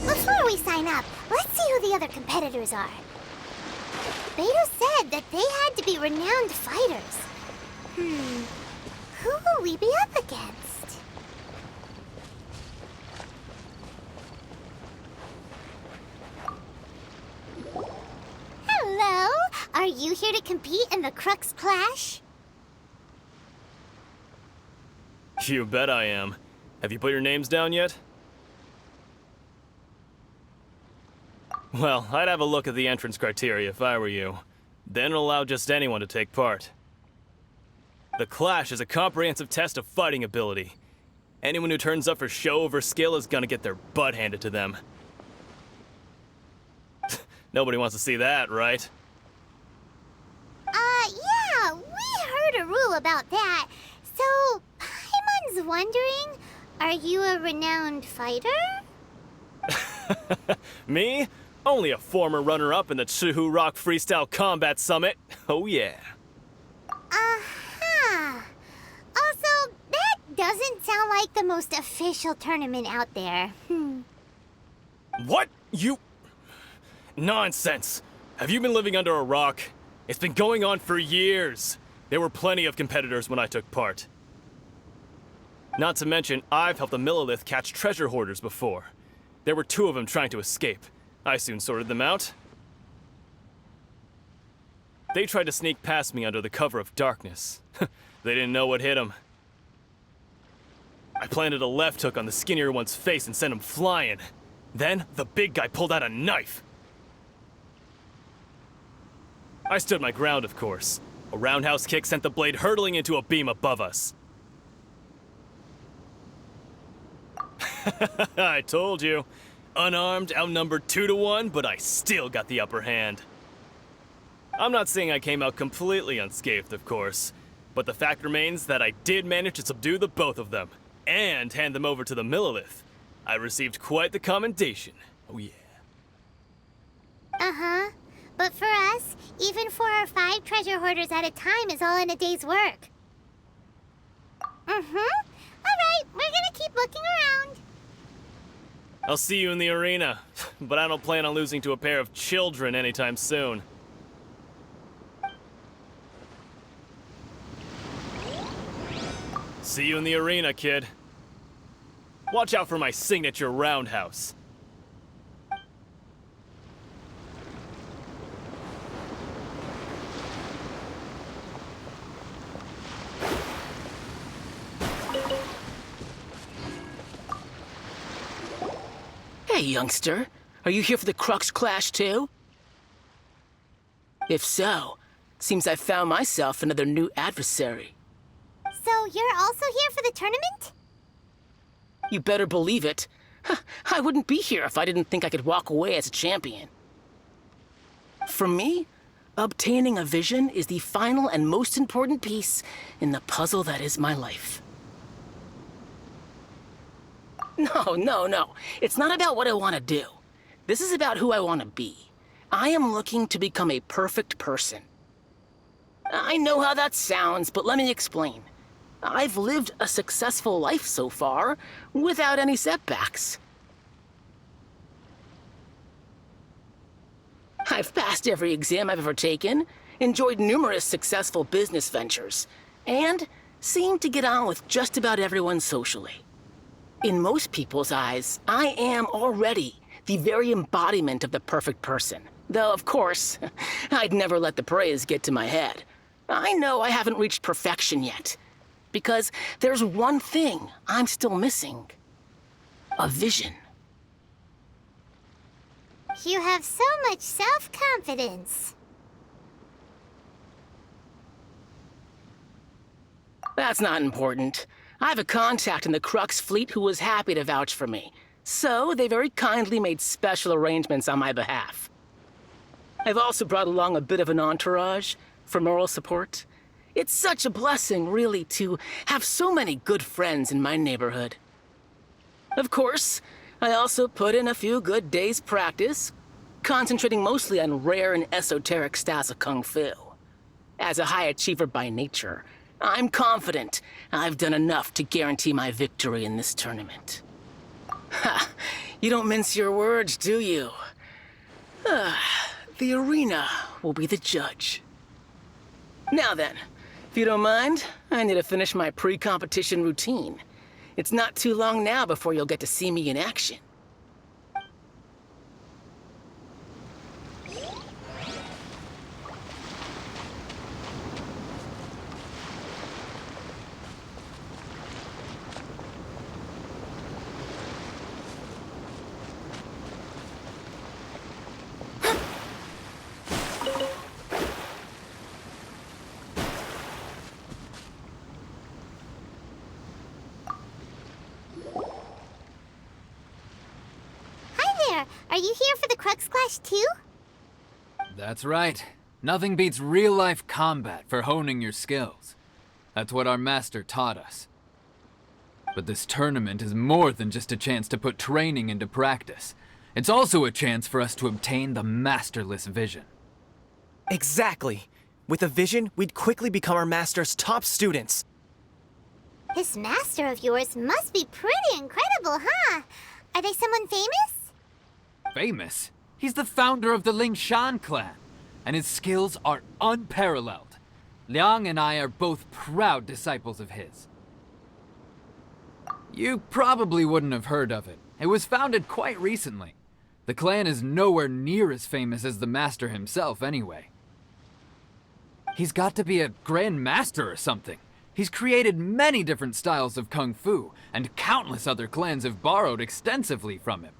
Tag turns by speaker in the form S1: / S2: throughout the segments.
S1: Before we sign up, let's see who the other competitors are. Beto said that they had to be renowned fighters. Who will we be up against? Hello! Are you here to compete in the Crux Clash?
S2: You bet I am. Have you put your names down yet? Well, I'd have a look at the entrance criteria if I were you. Then allow just anyone to take part. The Clash is a comprehensive test of fighting ability. Anyone who turns up for show over skill is gonna get their butt handed to them. Nobody wants to see that, right?
S1: Yeah, we heard a rule about that. So, Paimon's wondering, are you a renowned fighter?
S2: Me? Only a former runner-up in the Chihu Rock Freestyle Combat Summit. Oh yeah.
S1: Also, that doesn't sound like the most official tournament out there.
S2: What? You... Nonsense. Have you been living under a rock? It's been going on for years. There were plenty of competitors when I took part. Not to mention, I've helped the Millilith catch treasure hoarders before. There were 2 of them trying to escape. I soon sorted them out. They tried to sneak past me under the cover of darkness. They didn't know what hit them. I planted a left hook on the skinnier one's face and sent him flying. Then, the big guy pulled out a knife. I stood my ground, of course. A roundhouse kick sent the blade hurtling into a beam above us. I told you. Unarmed, outnumbered 2-1, but I still got the upper hand. I'm not saying I came out completely unscathed, of course, but the fact remains that I did manage to subdue the both of them, and hand them over to the Millilith. I received quite the commendation. Oh yeah.
S1: But for us, even 4 or 5 treasure hoarders at a time is all in a day's work. Alright, we're gonna keep looking around.
S2: I'll see you in the arena, but I don't plan on losing to a pair of children anytime soon. See you in the arena, kid. Watch out for my signature roundhouse.
S3: Hey, youngster. Are you here for the Crux Clash too? If so, seems I've found myself another new adversary.
S1: So you're also here for the tournament?
S3: You better believe it. I wouldn't be here if I didn't think I could walk away as a champion. For me, obtaining a vision is the final and most important piece in the puzzle that is my life. No. It's not about what I want to do. This is about who I want to be. I am looking to become a perfect person. I know how that sounds, but let me explain. I've lived a successful life so far, without any setbacks. I've passed every exam I've ever taken, enjoyed numerous successful business ventures, and seemed to get on with just about everyone socially. In most people's eyes, I am already the very embodiment of the perfect person. Though, of course, I'd never let the praise get to my head. I know I haven't reached perfection yet, because there's one thing I'm still missing. A vision.
S1: You have so much self-confidence.
S3: That's not important. I have a contact in the Crux fleet who was happy to vouch for me, so they very kindly made special arrangements on my behalf. I've also brought along a bit of an entourage for moral support. It's such a blessing, really, to have so many good friends in my neighborhood. Of course, I also put in a few good days' practice, concentrating mostly on rare and esoteric styles of Kung Fu. As a high achiever by nature, I'm confident I've done enough to guarantee my victory in this tournament. Ha! You don't mince your words, do you? The arena will be the judge. Now then, if you don't mind, I need to finish my pre-competition routine. It's not too long now before you'll get to see me in action.
S1: Are you here for the Crux Clash too?
S4: That's right. Nothing beats real-life combat for honing your skills. That's what our master taught us. But this tournament is more than just a chance to put training into practice. It's also a chance for us to obtain the masterless vision.
S2: Exactly. With a vision, we'd quickly become our master's top students.
S1: This master of yours must be pretty incredible, huh? Are they someone famous?
S4: Famous? He's the founder of the Lingshan clan, and his skills are unparalleled. Liang and I are both proud disciples of his. You probably wouldn't have heard of it. It was founded quite recently. The clan is nowhere near as famous as the master himself anyway. He's got to be a grand master or something. He's created many different styles of Kung Fu, and countless other clans have borrowed extensively from him.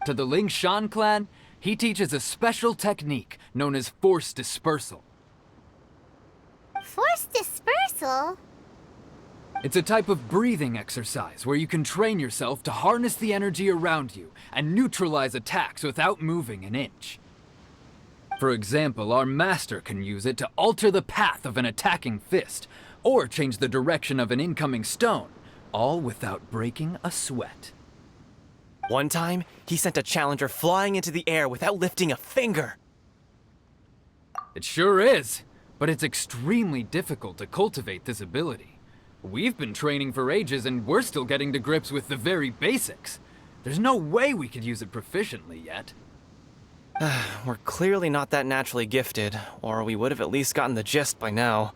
S4: To the Lingshan clan, he teaches a special technique known as force dispersal.
S1: Force dispersal?
S4: It's a type of breathing exercise where you can train yourself to harness the energy around you and neutralize attacks without moving an inch. For example, our master can use it to alter the path of an attacking fist, or change the direction of an incoming stone, all without breaking a sweat.
S2: One time, he sent a challenger flying into the air without lifting a finger.
S4: It sure is, but it's extremely difficult to cultivate this ability. We've been training for ages and we're still getting to grips with the very basics. There's no way we could use it proficiently yet.
S2: We're clearly not that naturally gifted, or we would have at least gotten the gist by now.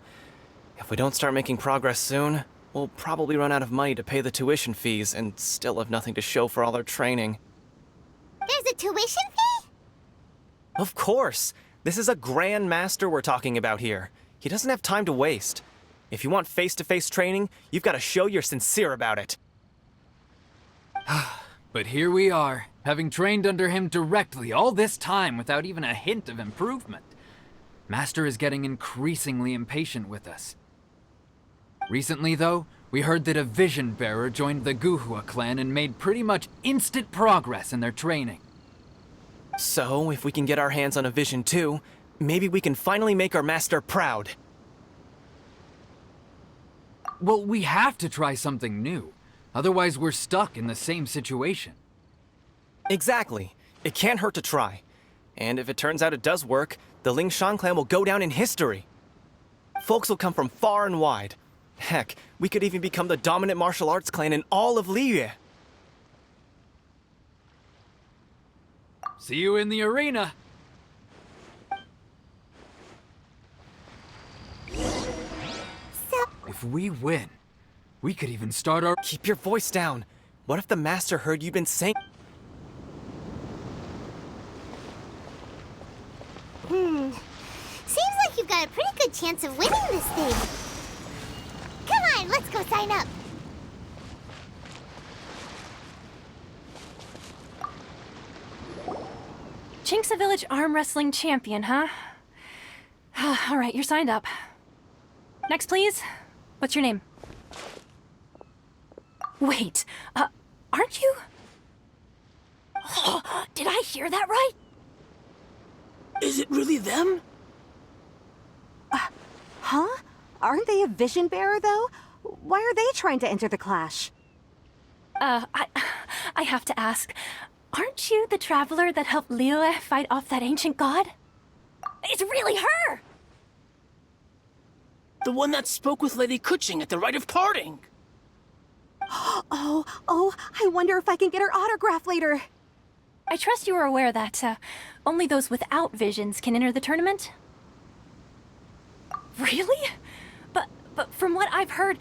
S2: If we don't start making progress soon, we'll probably run out of money to pay the tuition fees and still have nothing to show for all our training.
S1: There's a tuition fee?
S2: Of course! This is a Grand Master we're talking about here. He doesn't have time to waste. If you want face-to-face training, you've got to show you're sincere about it.
S4: But here we are, having trained under him directly all this time without even a hint of improvement. Master is getting increasingly impatient with us. Recently, though, we heard that a vision bearer joined the Guhua clan and made pretty much instant progress in their training.
S2: So, if we can get our hands on a vision too, maybe we can finally make our master proud.
S4: Well, we have to try something new. Otherwise, we're stuck in the same situation.
S2: Exactly. It can't hurt to try. And if it turns out it does work, the Lingshan clan will go down in history. Folks will come from far and wide. Heck, we could even become the dominant martial arts clan in all of Liyue.
S4: See you in the arena. If we win, we could even start our—
S2: Keep your voice down. What if the master heard you've been saying—
S1: Seems like you've got a pretty good chance of winning this thing. Come on, let's go sign up.
S5: Chinksa Village arm wrestling champion, huh? All right, you're signed up. Next, please. What's your name? Wait, aren't you? Oh, did I hear that right?
S3: Is it really them?
S6: Huh? Aren't they a vision bearer, though? Why are they trying to enter the clash?
S5: I have to ask, aren't you the traveler that helped Liyue fight off that ancient god? It's really her!
S3: The one that spoke with Lady Kuching at the rite of parting.
S6: Oh, I wonder if I can get her autograph later.
S5: I trust you are aware that only those without visions can enter the tournament? Really? But from what I've heard,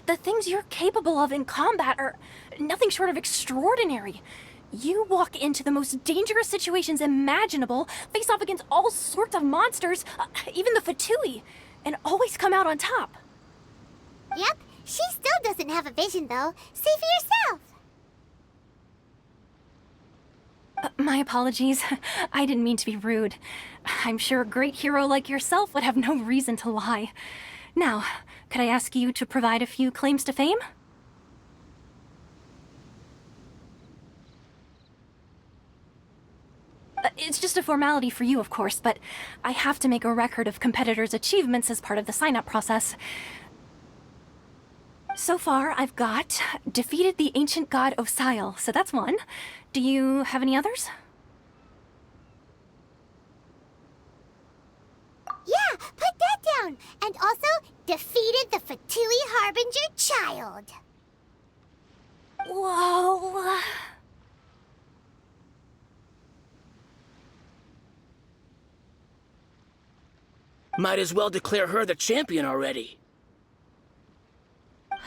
S5: the things you're capable of in combat are nothing short of extraordinary. You walk into the most dangerous situations imaginable, face off against all sorts of monsters, even the Fatui, and always come out on top.
S1: Yep, she still doesn't have a vision, though. See for yourself.
S5: My apologies. I didn't mean to be rude. I'm sure a great hero like yourself would have no reason to lie. Now, could I ask you to provide a few claims to fame? It's just a formality for you, of course, but I have to make a record of competitors' achievements as part of the sign-up process. So far, I've got defeated the ancient god Osile, so that's one. Do you have any others?
S1: Yeah, put that down. And also, defeated the Fatui Harbinger child.
S5: Whoa.
S3: Might as well declare her the champion already.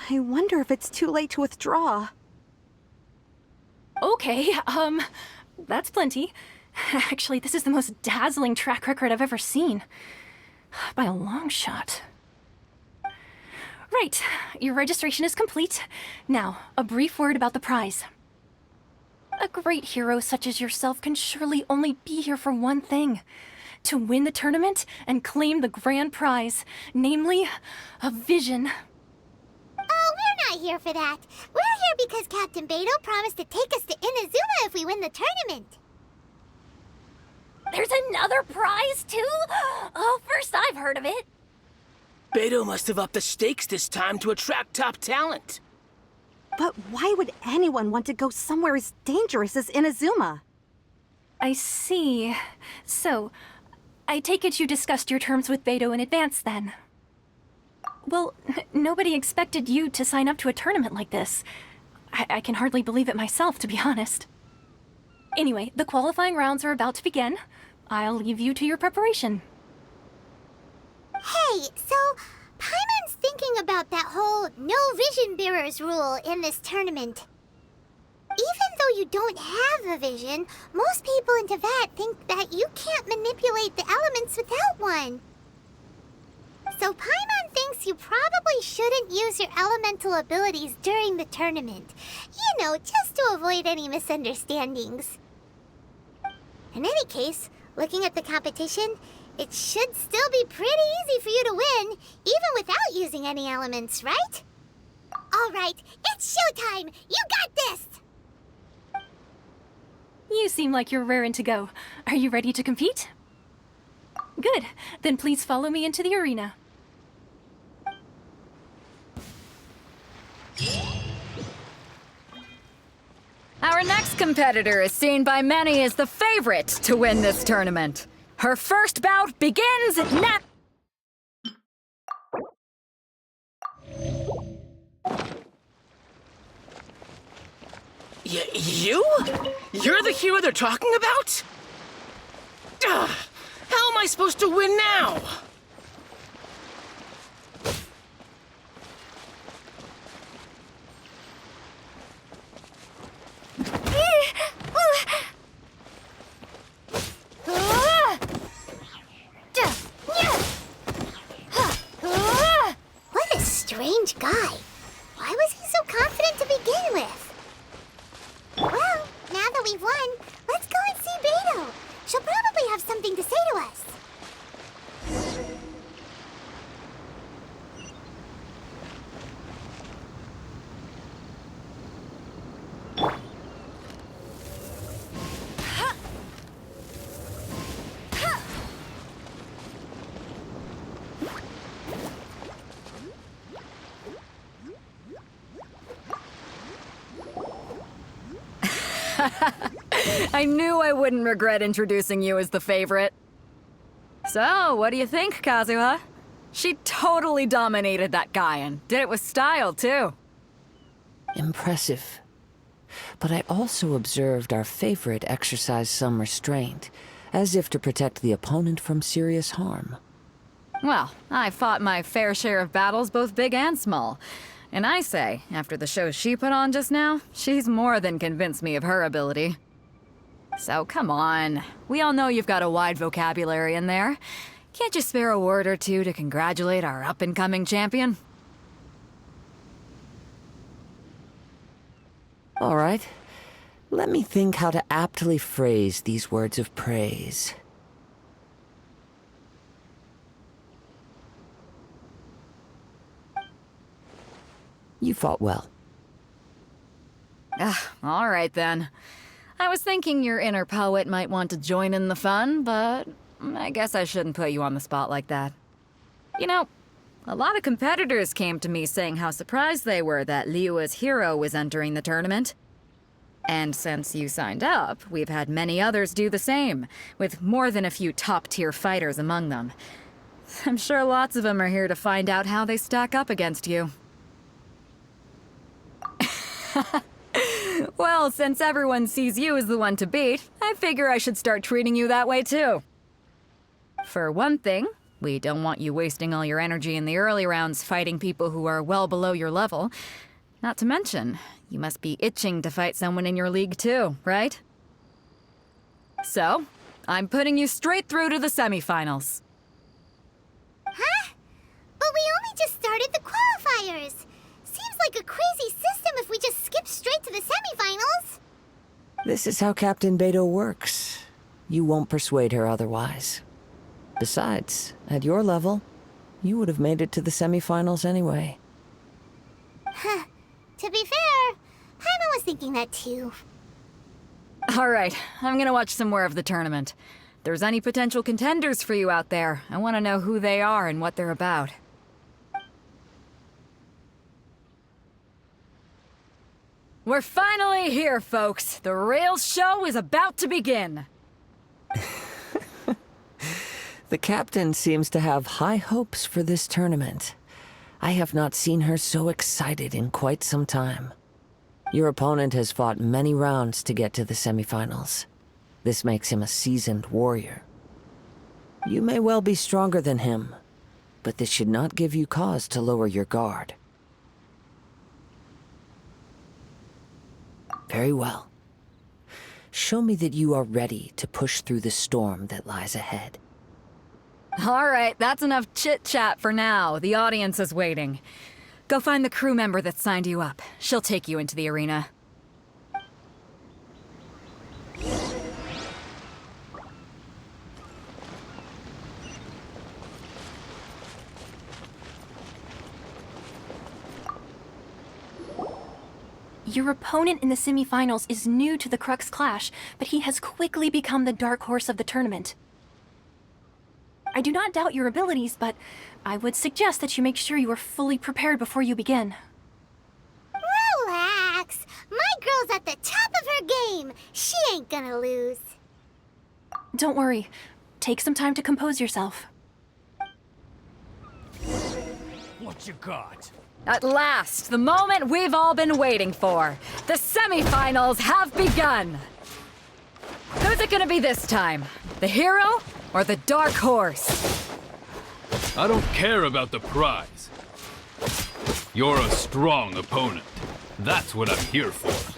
S6: I wonder if it's too late to withdraw.
S5: Okay, that's plenty. Actually, this is the most dazzling track record I've ever seen. By a long shot. Right, your registration is complete. Now, a brief word about the prize. A great hero such as yourself can surely only be here for one thing. To win the tournament and claim the grand prize, namely, a vision.
S1: Oh, we're not here for that. We're here because Captain Beidou promised to take us to Inazuma if we win the tournament.
S5: There's another prize, too? Oh, first I've heard of it.
S3: Beidou must have upped the stakes this time to attract top talent.
S6: But why would anyone want to go somewhere as dangerous as Inazuma?
S5: I see. So, I take it you discussed your terms with Beidou in advance, then? Well, nobody expected you to sign up to a tournament like this. I can hardly believe it myself, to be honest. Anyway, the qualifying rounds are about to begin. I'll leave you to your preparation.
S1: Hey, so Paimon's thinking about that whole no vision bearers rule in this tournament. Even though you don't have a vision, most people in Teyvat think that you can't manipulate the elements without one. So Paimon thinks you probably shouldn't use your elemental abilities during the tournament. You know, just to avoid any misunderstandings. In any case, looking at the competition, it should still be pretty easy for you to win, even without using any elements, right? Alright, it's showtime! You got this!
S5: You seem like you're raring to go. Are you ready to compete? Good. Then please follow me into the arena.
S7: Our next competitor is seen by many as the favorite to win this tournament. Her first bout begins now.
S3: You? You're the hero they're talking about? Ugh, how am I supposed to win now?
S1: What a strange guy. Why was he so confident to begin with? Well, now that we've won, let's go and see Beto. She'll probably have something to say to us.
S7: I knew I wouldn't regret introducing you as the favorite. So, what do you think, Kazuha? She totally dominated that guy and did it with style, too.
S8: Impressive. But I also observed our favorite exercise some restraint, as if to protect the opponent from serious harm.
S7: Well, I fought my fair share of battles, both big and small. And I say, after the show she put on just now, she's more than convinced me of her ability. So come on, we all know you've got a wide vocabulary in there. Can't you spare a word or two to congratulate our up-and-coming champion?
S8: All right. Let me think how to aptly phrase these words of praise. You fought well.
S7: All right then. I was thinking your inner poet might want to join in the fun, but I guess I shouldn't put you on the spot like that. You know, a lot of competitors came to me saying how surprised they were that Liyue's hero was entering the tournament. And since you signed up, we've had many others do the same, with more than a few top-tier fighters among them. I'm sure lots of them are here to find out how they stack up against you. Well, since everyone sees you as the one to beat, I figure I should start treating you that way too. For one thing, we don't want you wasting all your energy in the early rounds fighting people who are well below your level. Not to mention, you must be itching to fight someone in your league too, right? So, I'm putting you straight through to the semifinals.
S1: Huh? But we only just started the qualifiers. Seems like a crazy system if we just skip straight to the semifinals.
S8: This is how Captain Beto works. You won't persuade her otherwise. Besides, at your level, you would have made it to the semifinals anyway.
S1: Huh. To be fair, Paimon was thinking that too.
S7: All right, I'm gonna watch some more of the tournament. If there's any potential contenders for you out there, I want to know who they are and what they're about. We're finally here, folks. The real show is about to begin.
S8: The captain seems to have high hopes for this tournament. I have not seen her so excited in quite some time. Your opponent has fought many rounds to get to the semifinals. This makes him a seasoned warrior. You may well be stronger than him, but this should not give you cause to lower your guard. Very well. Show me that you are ready to push through the storm that lies ahead.
S7: All right, that's enough chit-chat for now. The audience is waiting. Go find the crew member that signed you up. She'll take you into the arena.
S5: Your opponent in the semifinals is new to the Crux Clash, but he has quickly become the dark horse of the tournament. I do not doubt your abilities, but I would suggest that you make sure you are fully prepared before you begin.
S1: Relax. My girl's at the top of her game. She ain't gonna lose.
S5: Don't worry. Take some time to compose yourself.
S9: What you got?
S7: At last, the moment we've all been waiting for. The semifinals have begun. Who's it gonna be this time? The hero or the dark horse?
S10: I don't care about the prize. You're a strong opponent. That's what I'm here for.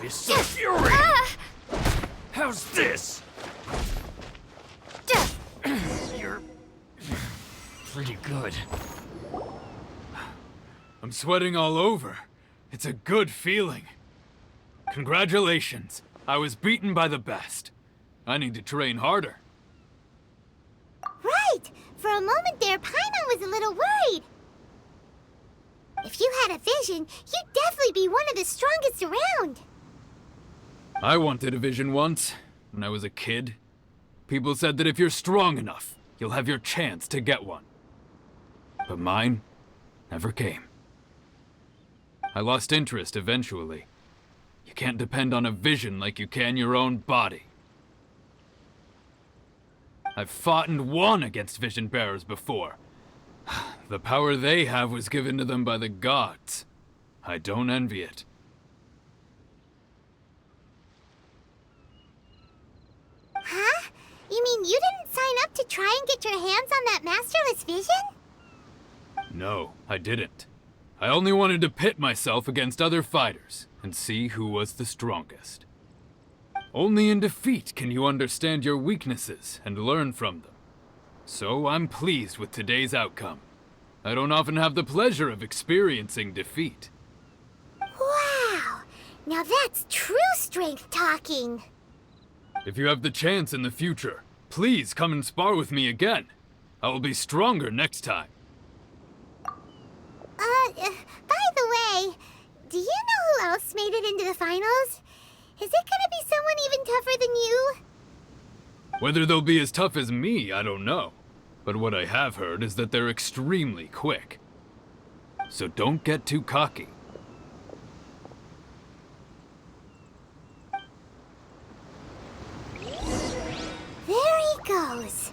S9: Fist of fury! How's this? You're pretty good.
S10: I'm sweating all over. It's a good feeling. Congratulations. I was beaten by the best. I need to train harder.
S1: Right. For a moment there, Paimon was a little worried. If you had a vision, you'd definitely be one of the strongest around.
S10: I wanted a vision once, when I was a kid. People said that if you're strong enough, you'll have your chance to get one. But mine never came. I lost interest eventually. You can't depend on a vision like you can your own body. I've fought and won against vision bearers before. The power they have was given to them by the gods. I don't envy it.
S1: Huh? You mean you didn't sign up to try and get your hands on that masterless vision?
S10: No, I didn't. I only wanted to pit myself against other fighters and see who was the strongest. Only in defeat can you understand your weaknesses and learn from them. So I'm pleased with today's outcome. I don't often have the pleasure of experiencing defeat.
S1: Wow! Now that's true strength talking.
S10: If you have the chance in the future, please come and spar with me again. I will be stronger next time.
S1: By the way, do you know who else made it into the finals? Is it gonna be someone even tougher than you?
S10: Whether they'll be as tough as me, I don't know. But what I have heard is that they're extremely quick. So don't get too cocky.
S1: There he goes.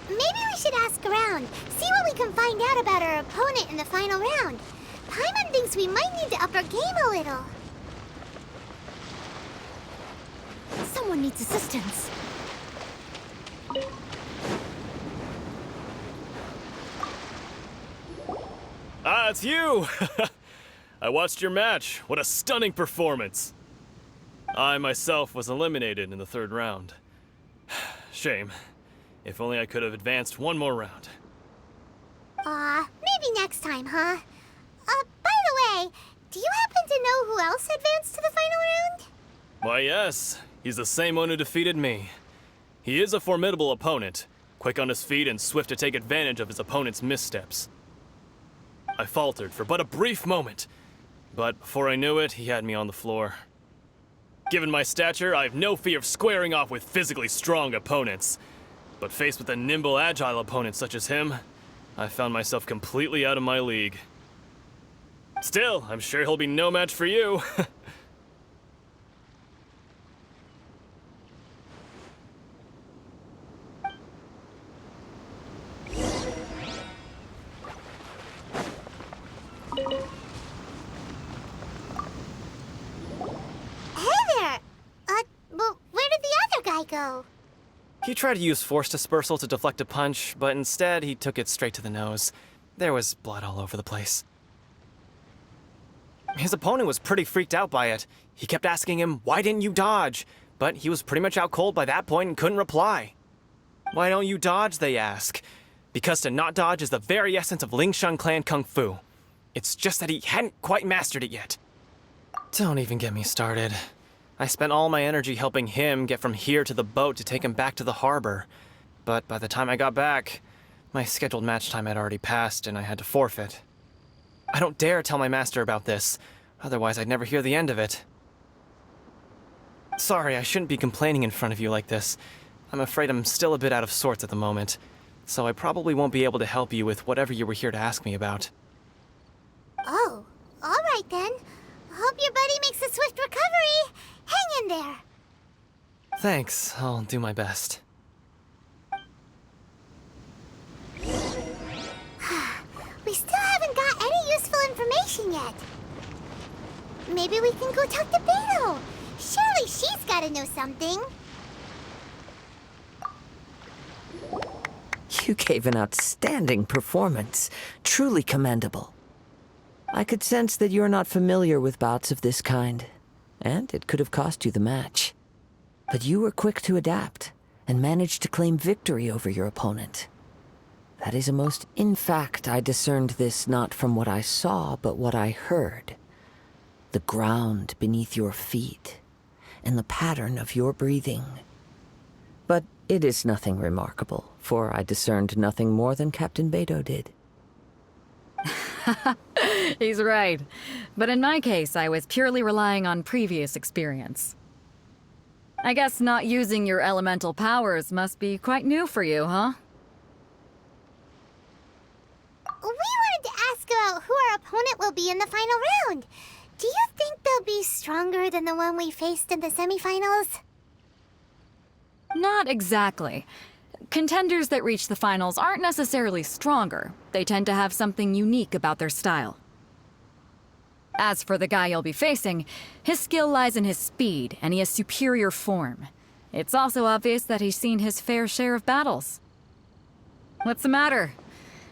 S1: Maybe we should ask around, see what we can find out about our opponent in the final round. Paimon thinks we might need to up our game a little.
S5: Someone needs assistance.
S2: Ah, it's you! I watched your match. What a stunning performance. I myself was eliminated in the third round. Shame. If only I could have advanced one more round.
S1: Maybe next time, huh? By the way, do you happen to know who else advanced to the final round?
S2: Why, yes. He's the same one who defeated me. He is a formidable opponent, quick on his feet and swift to take advantage of his opponent's missteps. I faltered for but a brief moment, but before I knew it, he had me on the floor. Given my stature, I have no fear of squaring off with physically strong opponents. But faced with a nimble, agile opponent such as him, I found myself completely out of my league. Still, I'm sure he'll be no match for you. He tried to use force dispersal to deflect a punch, but instead he took it straight to the nose. There was blood all over the place. His opponent was pretty freaked out by it. He kept asking him, "Why didn't you dodge?" But he was pretty much out cold by that point and couldn't reply. "Why don't you dodge?" they ask. Because to not dodge is the very essence of Lingsheng clan kung fu. It's just that he hadn't quite mastered it yet. Don't even get me started. I spent all my energy helping him get from here to the boat to take him back to the harbor. But by the time I got back, my scheduled match time had already passed and I had to forfeit. I don't dare tell my master about this, otherwise I'd never hear the end of it. Sorry, I shouldn't be complaining in front of you like this. I'm afraid I'm still a bit out of sorts at the moment, so I probably won't be able to help you with whatever you were here to ask me about.
S1: Oh, all right then. Hope your buddy makes a swift recovery. Hang in there.
S2: Thanks, I'll do my best.
S1: We still haven't got any useful information yet. Maybe we can go talk to Beto. Surely she's gotta know something.
S8: You gave an outstanding performance. Truly commendable. I could sense that you're not familiar with bouts of this kind, and it could have cost you the match. But you were quick to adapt, and managed to claim victory over your opponent. That is a most... In fact, I discerned this not from what I saw, but what I heard. The ground beneath your feet, and the pattern of your breathing. But it is nothing remarkable, for I discerned nothing more than Captain Beto did.
S7: He's right. But in my case, I was purely relying on previous experience. I guess not using your elemental powers must be quite new for you, huh?
S1: We wanted to ask about who our opponent will be in the final round. Do you think they'll be stronger than the one we faced in the semifinals?
S7: Not exactly. Contenders that reach the finals aren't necessarily stronger. They tend to have something unique about their style. As for the guy you'll be facing, his skill lies in his speed, and he has superior form. It's also obvious that he's seen his fair share of battles. What's the matter?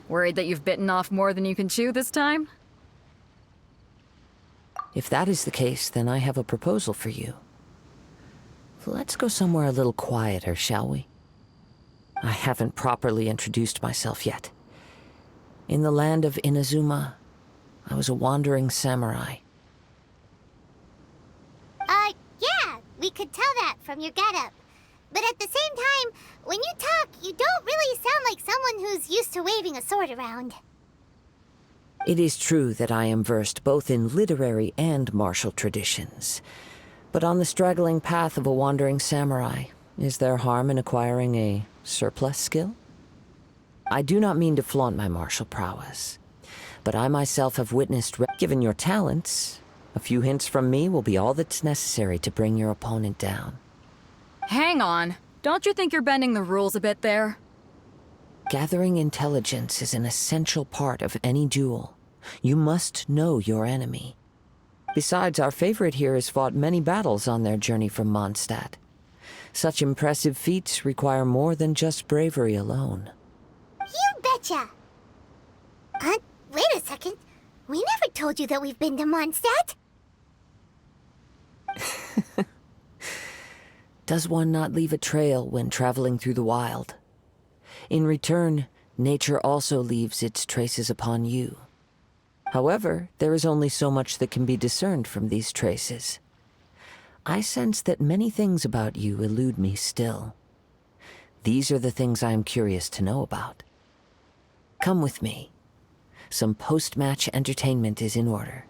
S7: Worried that you've bitten off more than you can chew this time?
S8: If that is the case, then I have a proposal for you. Let's go somewhere a little quieter, shall we? I haven't properly introduced myself yet. In the land of Inazuma, I was a wandering samurai.
S1: Yeah, we could tell that from your getup. But at the same time, when you talk, you don't really sound like someone who's used to waving a sword around.
S8: It is true that I am versed both in literary and martial traditions. But on the straggling path of a wandering samurai, is there harm in acquiring a surplus skill? I do not mean to flaunt my martial prowess, but I myself have witnessed... Given your talents, a few hints from me will be all that's necessary to bring your opponent down.
S7: Hang on. Don't you think you're bending the rules a bit there?
S8: Gathering intelligence is an essential part of any duel. You must know your enemy. Besides, our favorite here has fought many battles on their journey from Mondstadt. Such impressive feats require more than just bravery alone.
S1: You betcha! Wait a second. We never told you that we've been to Mondstadt.
S8: Does one not leave a trail when traveling through the wild? In return, nature also leaves its traces upon you. However, there is only so much that can be discerned from these traces. I sense that many things about you elude me still. These are the things I am curious to know about. Come with me. Some post-match entertainment is in order.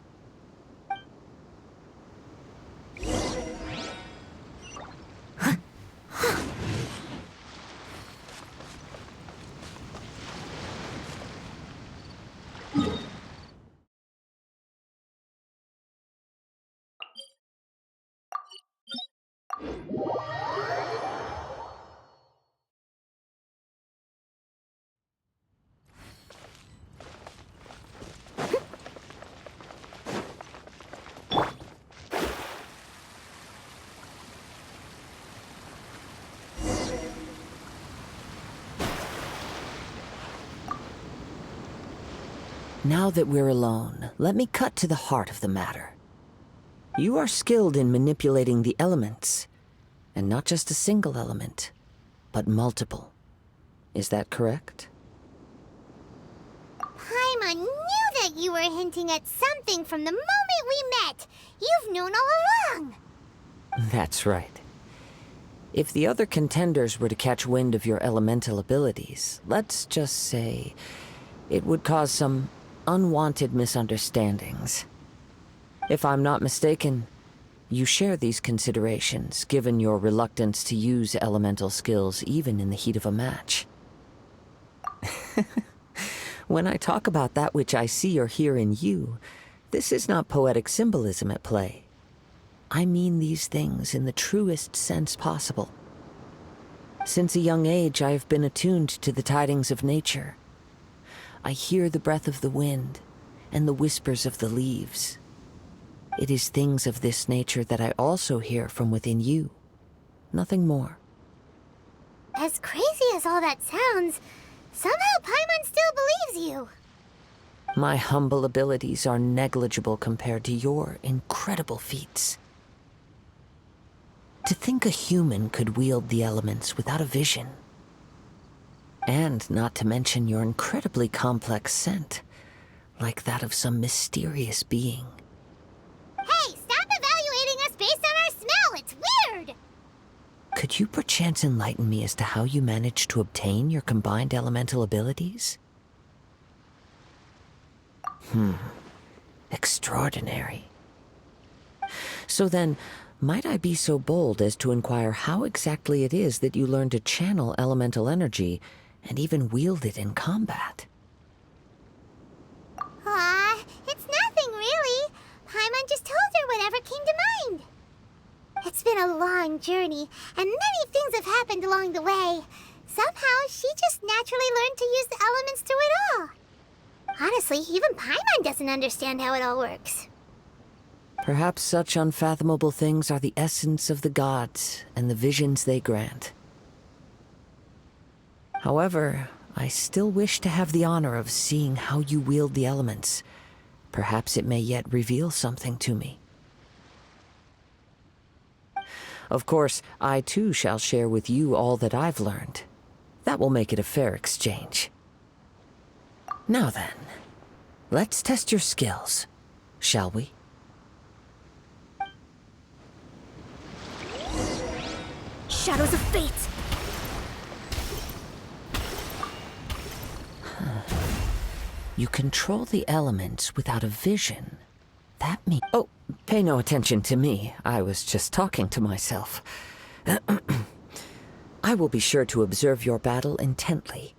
S8: Now that we're alone, let me cut to the heart of the matter. You are skilled in manipulating the elements, and not just a single element, but multiple. Is that correct?
S1: Paimon knew that you were hinting at something from the moment we met. You've known all along.
S8: That's right. If the other contenders were to catch wind of your elemental abilities, let's just say it would cause some unwanted misunderstandings. If I'm not mistaken, you share these considerations, given your reluctance to use elemental skills even in the heat of a match. When I talk about that which I see or hear in you, this is not poetic symbolism at play. I mean these things in the truest sense possible. Since a young age, I have been attuned to the tidings of nature. I hear the breath of the wind and the whispers of the leaves. It is things of this nature that I also hear from within you. Nothing more.
S1: As crazy as all that sounds, somehow Paimon still believes you.
S8: My humble abilities are negligible compared to your incredible feats. To think a human could wield the elements without a vision. And not to mention your incredibly complex scent, like that of some mysterious being.
S1: Hey, stop evaluating us based on our smell! It's weird!
S8: Could you perchance enlighten me as to how you managed to obtain your combined elemental abilities? Extraordinary. So then, might I be so bold as to inquire how exactly it is that you learned to channel elemental energy and even wield it in combat?
S1: Aw, it's nothing really. Paimon just told her whatever came to mind. It's been a long journey, and many things have happened along the way. Somehow, she just naturally learned to use the elements through it all. Honestly, even Paimon doesn't understand how it all works.
S8: Perhaps such unfathomable things are the essence of the gods and the visions they grant. However, I still wish to have the honor of seeing how you wield the elements. Perhaps it may yet reveal something to me. Of course, I too shall share with you all that I've learned. That will make it a fair exchange. Now then, let's test your skills, shall we?
S6: Shadows of fate!
S8: You control the elements without a vision. That means... Oh, pay no attention to me. I was just talking to myself. I will be sure to observe your battle intently.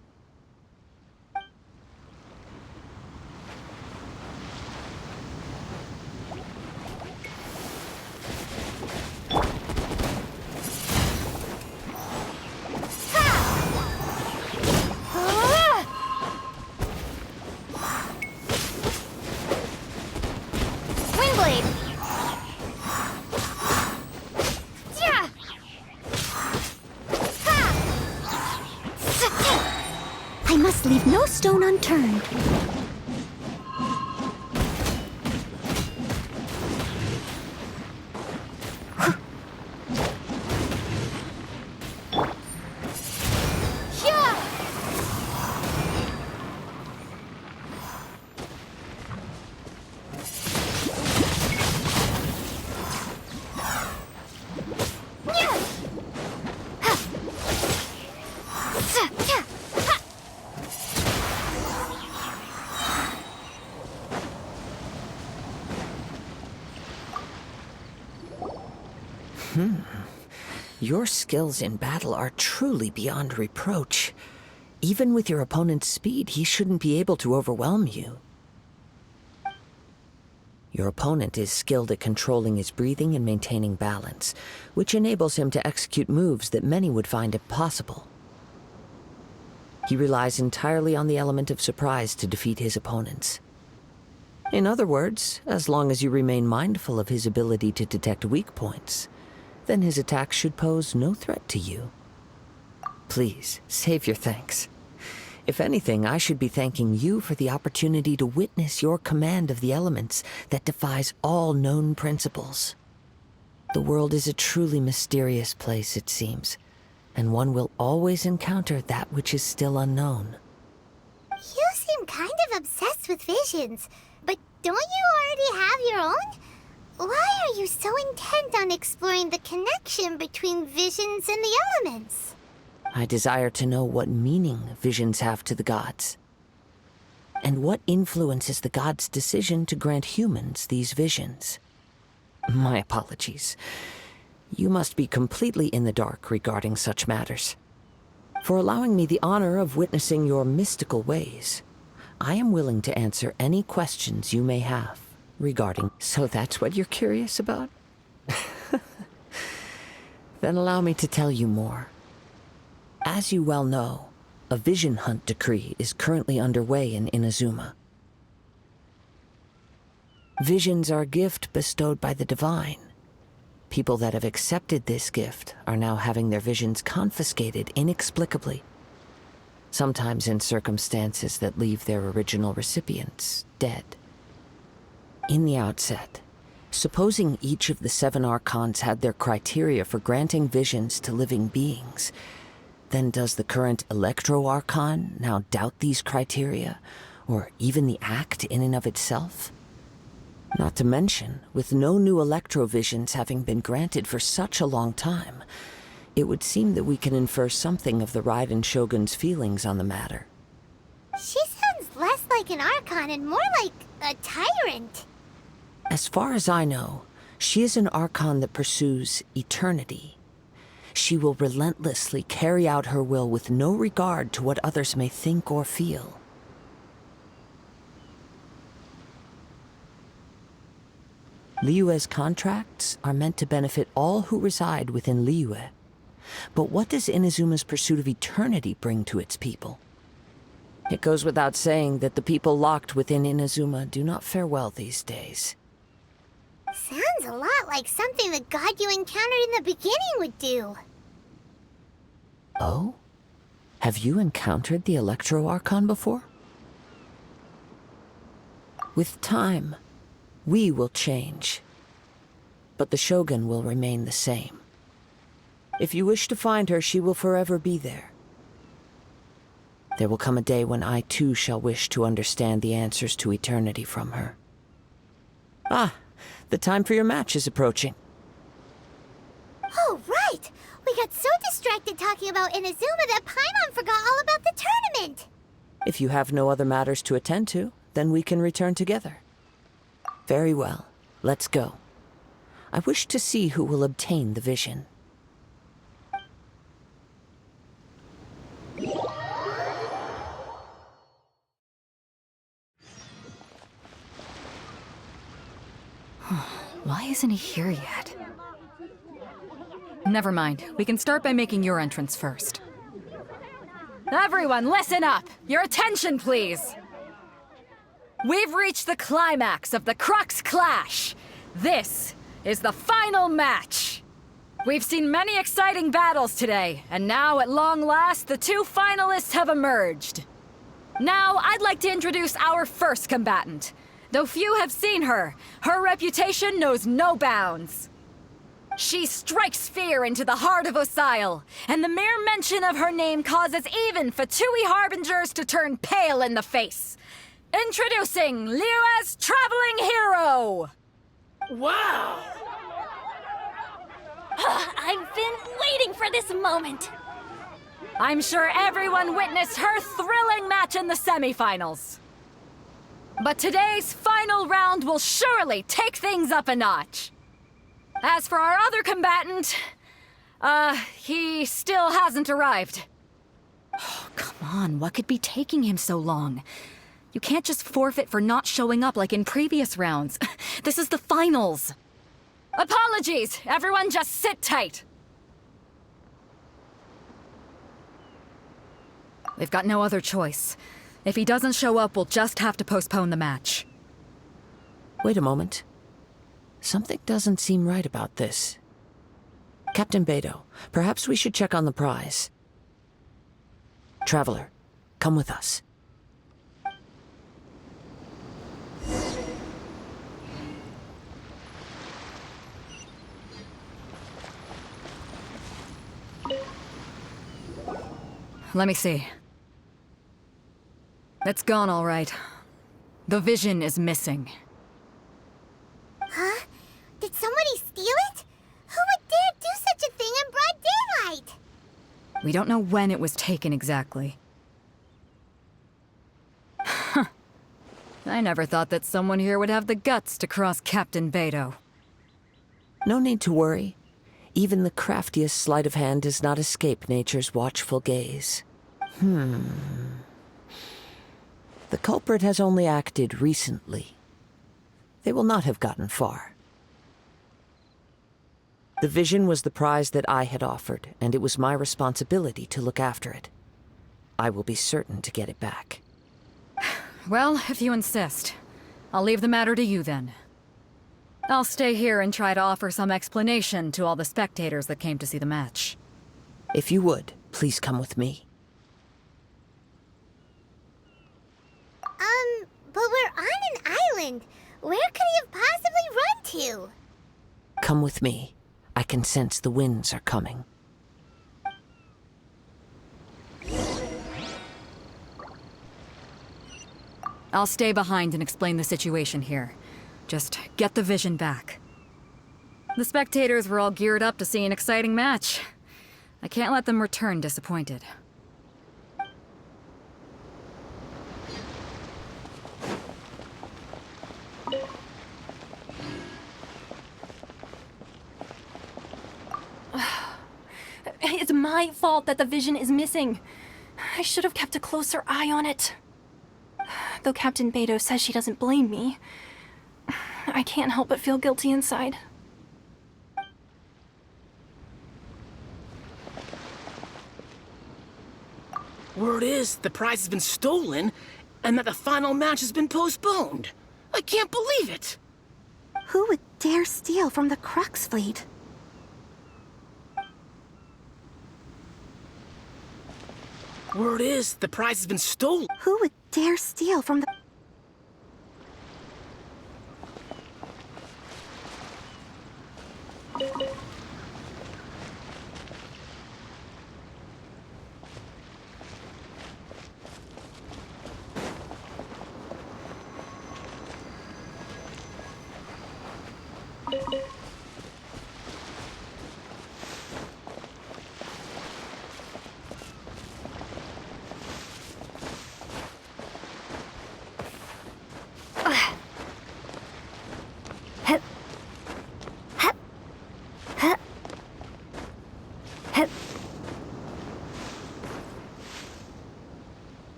S6: I must leave no stone unturned.
S8: Your skills in battle are truly beyond reproach. Even with your opponent's speed, he shouldn't be able to overwhelm you. Your opponent is skilled at controlling his breathing and maintaining balance, which enables him to execute moves that many would find impossible. He relies entirely on the element of surprise to defeat his opponents. In other words, as long as you remain mindful of his ability to detect weak points, then his attacks should pose no threat to you. Please, save your thanks. If anything, I should be thanking you for the opportunity to witness your command of the elements that defies all known principles. The world is a truly mysterious place, it seems, and one will always encounter that which is still unknown.
S1: You seem kind of obsessed with visions, but don't you already have your own? Why are you so intent on exploring the connection between visions and the elements?
S8: I desire to know what meaning visions have to the gods, and what influences the gods' decision to grant humans these visions. My apologies. You must be completely in the dark regarding such matters. For allowing me the honor of witnessing your mystical ways, I am willing to answer any questions you may have regarding... So that's what you're curious about? Then allow me to tell you more. As you well know, a vision hunt decree is currently underway in Inazuma. Visions are a gift bestowed by the divine. People that have accepted this gift are now having their visions confiscated inexplicably, sometimes in circumstances that leave their original recipients dead. In the outset, supposing each of the 7 archons had their criteria for granting visions to living beings, then does the current Electro-Archon now doubt these criteria, or even the act in and of itself? Not to mention, with no new Electro-Visions having been granted for such a long time, it would seem that we can infer something of the Raiden Shogun's feelings on the matter.
S1: She sounds less like an Archon and more like a tyrant.
S8: As far as I know, she is an Archon that pursues eternity. She will relentlessly carry out her will with no regard to what others may think or feel. Liyue's contracts are meant to benefit all who reside within Liyue. But what does Inazuma's pursuit of eternity bring to its people? It goes without saying that the people locked within Inazuma do not fare well these days.
S1: Sounds a lot like something the god you encountered in the beginning would do.
S8: Oh? Have you encountered the Electro-Archon before? With time, we will change, but the Shogun will remain the same. If you wish to find her, she will forever be there. There will come a day when I too shall wish to understand the answers to eternity from her. Ah, the time for your match is approaching.
S1: Oh, right! We got so distracted talking about Inazuma that Paimon forgot all about the tournament!
S8: If you have no other matters to attend to, then we can return together. Very well. Let's go. I wish to see who will obtain the vision.
S7: Why isn't he here yet? Never mind. We can start by making your entrance first. Everyone, listen up! Your attention, please! We've reached the climax of the Crux Clash! This is the final match! We've seen many exciting battles today, and now, at long last, the 2 finalists have emerged. Now, I'd like to introduce our first combatant. Though few have seen her, her reputation knows no bounds. She strikes fear into the heart of Osile, and the mere mention of her name causes even Fatui Harbingers to turn pale in the face. Introducing Liyue's traveling hero!
S9: Wow!
S5: I've been waiting for this moment!
S7: I'm sure everyone witnessed her thrilling match in the semifinals. But today's final round will surely take things up a notch. As for our other combatant, he still hasn't arrived. Oh, come on, what could be taking him so long? You can't just forfeit for not showing up like in previous rounds. This is the finals. Apologies, everyone just sit tight. We've got no other choice. If he doesn't show up, we'll just have to postpone the match.
S8: Wait a moment. Something doesn't seem right about this. Captain Beidou, perhaps we should check on the prize. Traveler, Come with us.
S7: Let me see. It's gone all right. The vision is missing.
S1: Huh? Did somebody steal it? Who would dare do such a thing in broad daylight?
S7: We don't know when it was taken exactly. I never thought that someone here would have the guts to cross Captain Beto.
S8: No need to worry. Even the craftiest sleight of hand does not escape nature's watchful gaze. The culprit has only acted recently. They will not have gotten far. The vision was the prize that I had offered, and it was my responsibility to look after it. I will be certain to get it back.
S7: Well, if you insist, I'll leave the matter to you then. I'll stay here and try to offer some explanation to all the spectators that came to see the match.
S8: If you would, please come with me.
S1: But we're on an island. Where could he have possibly run to?
S8: Come with me. I can sense the winds are coming.
S7: I'll stay behind and explain the situation here. Just get the vision back. The spectators were all geared up to see an exciting match. I can't let them return disappointed.
S5: It's my fault that the vision is missing. I should have kept a closer eye on it. Though Captain Beto says she doesn't blame me, I can't help but feel guilty inside.
S3: Word is the prize has been stolen, and that the final match has been postponed. I can't believe it!
S6: Who would dare steal from the Crux fleet?
S3: Word is the prize has been stolen.
S6: Who would dare steal from the...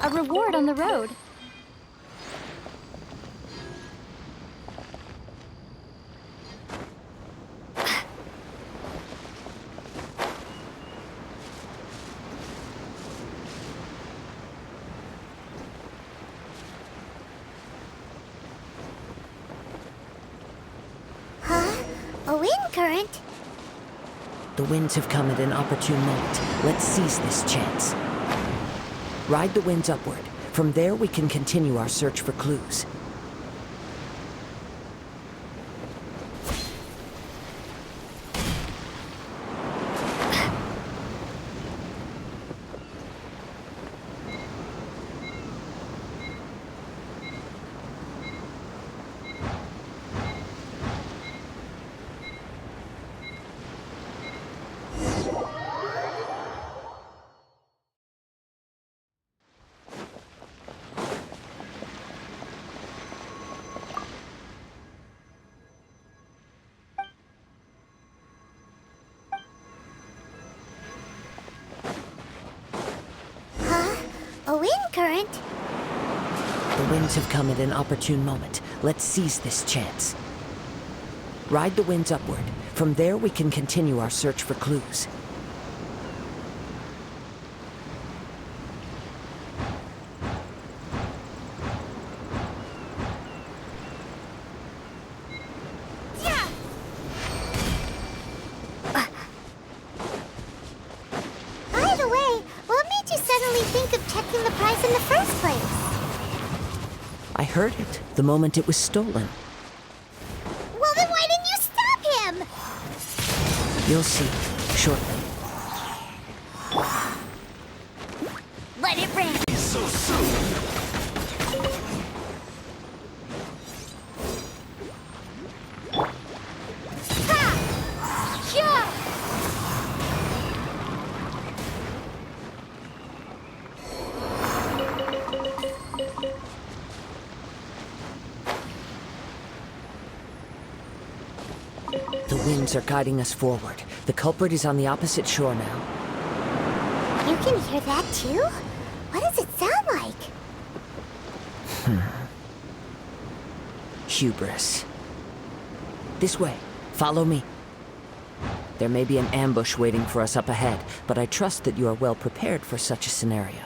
S5: A reward on the road.
S1: Huh? A wind current?
S8: The winds have come at an opportune moment. Let's seize this chance. Ride the winds upward. From there, we can continue our search for clues.
S1: A wind current?
S8: The winds have come at an opportune moment. Let's seize this chance. Ride the winds upward. From there, we can continue our search for clues.
S1: By the way, we'll think of checking the prize in the first place?
S8: I heard it the moment it was stolen.
S1: Well, then why didn't you stop him?
S8: You'll see shortly.
S1: Let it rain.
S9: So soon.
S8: The winds are guiding us forward. The culprit is on the opposite shore now.
S1: You can hear that too? What does it sound like?
S8: Hubris. This way. Follow me. There may be an ambush waiting for us up ahead, but I trust that you are well prepared for such a scenario.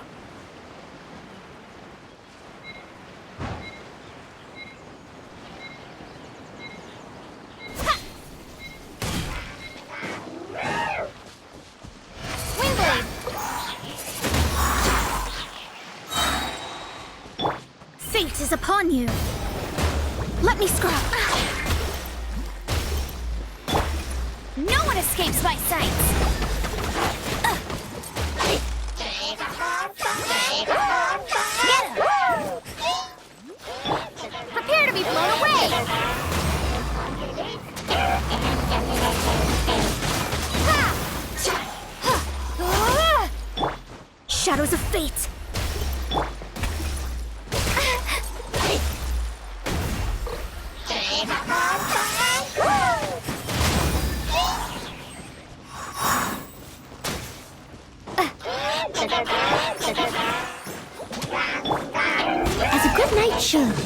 S1: Fate is upon you. Let me scrub. No one escapes my sight. Get him. Prepare to be blown away. Shadows of fate. As a good night should.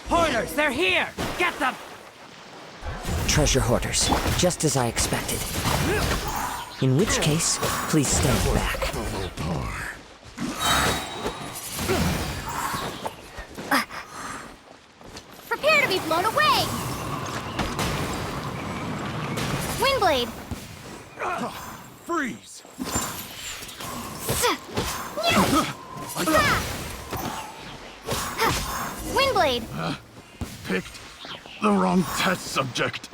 S9: Hoarders, they're here! Get them!
S8: Treasure hoarders, just as I expected. In which case, please stand back.
S1: Prepare to be blown away! Windblade!
S9: Freeze!
S1: Windblade!
S9: Picked the wrong test subject.